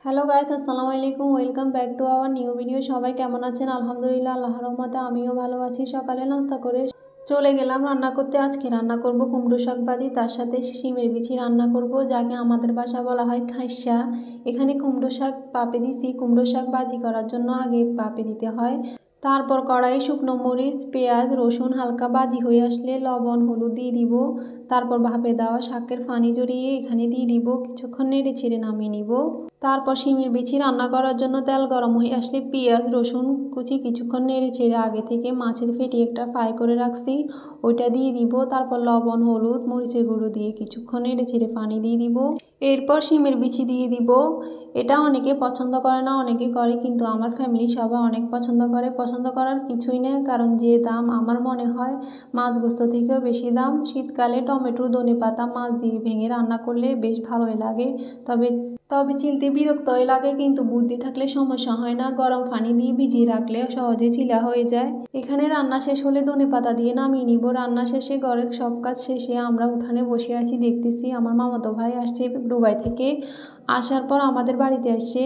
Hello guys, আসসালামু আলাইকুম। Welcome back to our new video. সবাই কেমন আছেন? আলহামদুলিল্লাহ, আল্লাহর রহমতে আমিও ভালো আছি। সকালে নাস্তা করে চলে গেলাম রান্না করতে। আজকে রান্না করব কুমড়ো শাক ভাজি, তার সাথে শিমের বিচি রান্না করব, যাকে আমাদের বাসা বলা হয় খাইসা। এখানে কুমড়ো শাক পাপে দিছি। কুমড়ো শাক ভাজি করার জন্য আগে পাপে দিতে হয়। তারপর কড়াই শুকনো মরিচ, পেঁয়াজ, রসুন হালকা ভাজি হয়ে আসলে লবণ হলুদ দিয়ে দিব। তারপর ভাপে দেওয়া শাকের ফানি জড়িয়ে এখানে দিয়ে দিব। কিছুক্ষণ নেড়ে ছেড়ে নামিয়ে নিব। তারপর শিমের বিচি রান্না করার জন্য তেল গরম হয়ে আসলে পেঁয়াজ রসুন কুচি কিছুক্ষণ নেড়ে ছেড়ে আগে থেকে মাছের ফেটি একটা ফ্রাই করে রাখছি, ওইটা দিয়ে দিব। তারপর লবণ হলুদ মরিচের গুঁড়ো দিয়ে কিছুক্ষণ নেড়ে ছেড়ে পানি দিয়ে দিব। এরপর শিমের বিচি দিয়ে দিব। এটা অনেকে পছন্দ করে না, অনেকে করে, কিন্তু আমার ফ্যামিলি সবাই অনেক পছন্দ করে। পছন্দ করার কিছুই নেই, কারণ যে দাম আমার মনে হয় মাছ গোস্ত থেকেও বেশি দাম। শীতকালে টমেটো ধনেপাতা মাছ দিয়ে ভেঙে রান্না করলে বেশ ভালোই লাগে। তবে তবে চিলতে বিরক্তই লাগে, কিন্তু বুদ্ধি থাকলে সমস্যা হয় না। গরম পানি দিয়ে ভিজিয়ে রাখলে সহজে চিলা হয়ে যায়। এখানে রান্না শেষ হলে ধনেপাতা দিয়ে নামিয়ে নিব। রান্না শেষে ঘরের সব কাজ শেষে আমরা উঠানে বসে আছি, দেখতেছি আমার মামাতো ভাই আসছে দুবাই থেকে। আসার পর আমাদের বাড়িতে আসছে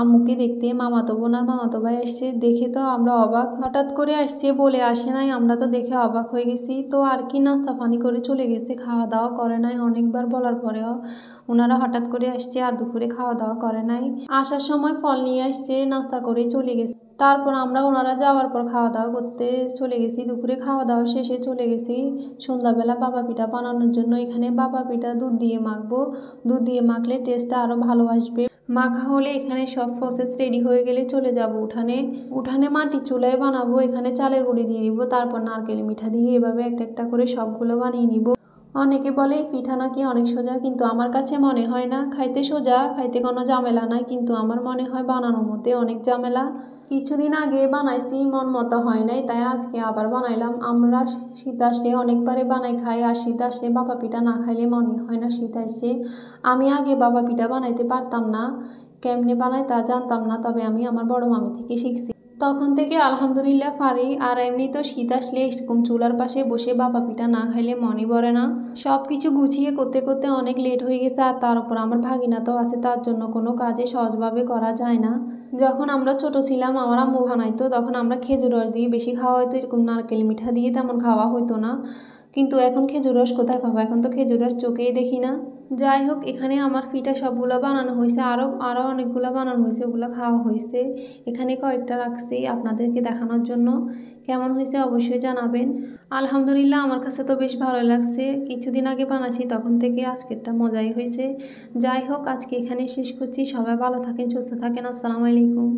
আম্মুকে দেখতে। মামাতো বোন আর মামাতো ভাই আসছে, দেখে তো আমরা অবাক। হঠাৎ করে আসছে, বলে আসে নাই, আমরা তো দেখে অবাক হয়ে গেছি। তো আর কি, নাস্তা পানি করে চলে গেছে, খাওয়া দাওয়া করে নাই। অনেকবার বলার পরেও ওনারা হঠাৎ করে আসছে আর দুপুরে খাওয়া দাওয়া করে নাই। আসার সময় ফল নিয়ে আসছে, নাস্তা করে চলে গেছে। তারপর আমরা ওনারা যাওয়ার পর খাওয়া দাওয়া করতে চলে গেছি। দুপুরে খাওয়া দাওয়া শেষে চলে গেছি সন্ধ্যাবেলা বাবা পিঠা বানানোর জন্য। এখানে বাবা পিঠা দুধ দিয়ে মাখবো। দুধ দিয়ে মাখলে টেস্টটা আরও ভালো আসবে। মাখা হলে এখানে সব প্রসেস রেডি হয়ে গেলে চলে যাব উঠানে। উঠানে মাটির চুলায় বানাবো। এখানে চালের গুঁড়ি দিয়ে দিব, তারপর নারকেল মিঠা দিয়ে এভাবে একটা একটা করে সবগুলো বানিয়ে নিব। অনেকে বলে পিঠা নাকি অনেক সোজা, কিন্তু আমার কাছে মনে হয় না। খাইতে সোজা, খাইতে কোনো ঝামেলা নাই, কিন্তু আমার মনে হয় বানানোর মধ্যে অনেক ঝামেলা। কিছুদিন আগে বানাইছি, মন মতো হয় নাই, তাই আজকে আবার বানাইলাম। আমরা শীত আসলে অনেকবারে বানাই খাই, আর শীত আসলে বাবা পিঠা না খাইলে মনে হয় না শীত আসছে। আমি আগে বাবা পিঠা বানাইতে পারতাম না, কেমনে বানাই তা জানতাম না। তবে আমি আমার বড় মামি থেকে শিখছি, তখন থেকে আলহামদুলিল্লাহ পারি। আর এমনি তো শীত আসলে এরকম চুলার পাশে বসে বাবা পিঠা না খাইলে মনই ভরে না। সব কিছু গুছিয়ে করতে করতে অনেক লেট হয়ে গেছে। আর তার উপর আমার ভাগিনা তো আছে, তার জন্য কোনো কাজে সহজভাবে করা যায় না। যখন আমরা ছোট ছিলাম আমার আম্মু বানাইতো, তখন আমরা খেজুর রস দিয়ে বেশি খাওয়া হতো, এরকম নারকেল মিঠা দিয়ে তেমন খাওয়া হতো না। কিন্তু এখন খেজুর রস কোথায় পাবো, এখন তো খেজুর রস চোখেই দেখি না। যাই হোক, এখানে আমার পিঠা সবগুলো বানানো হয়েছে, আরও অনেকগুলো বানানো হয়েছে, ওগুলো খাওয়া হয়েছে। এখানে কয়েকটা রাখছি আপনাদেরকে দেখানোর জন্য। কেমন হয়েছে অবশ্যই জানাবেন। আলহামদুলিল্লাহ, আমার কাছে তো বেশ ভালো লাগছে। কিছুদিন আগে বানাইছি, তখন থেকে আজকেরটা মজাই হয়েছে। যাই হোক, আজকে এখানে শেষ করছি। সবাই ভালো থাকেন, সুস্থ থাকেন। আসসালামু আলাইকুম।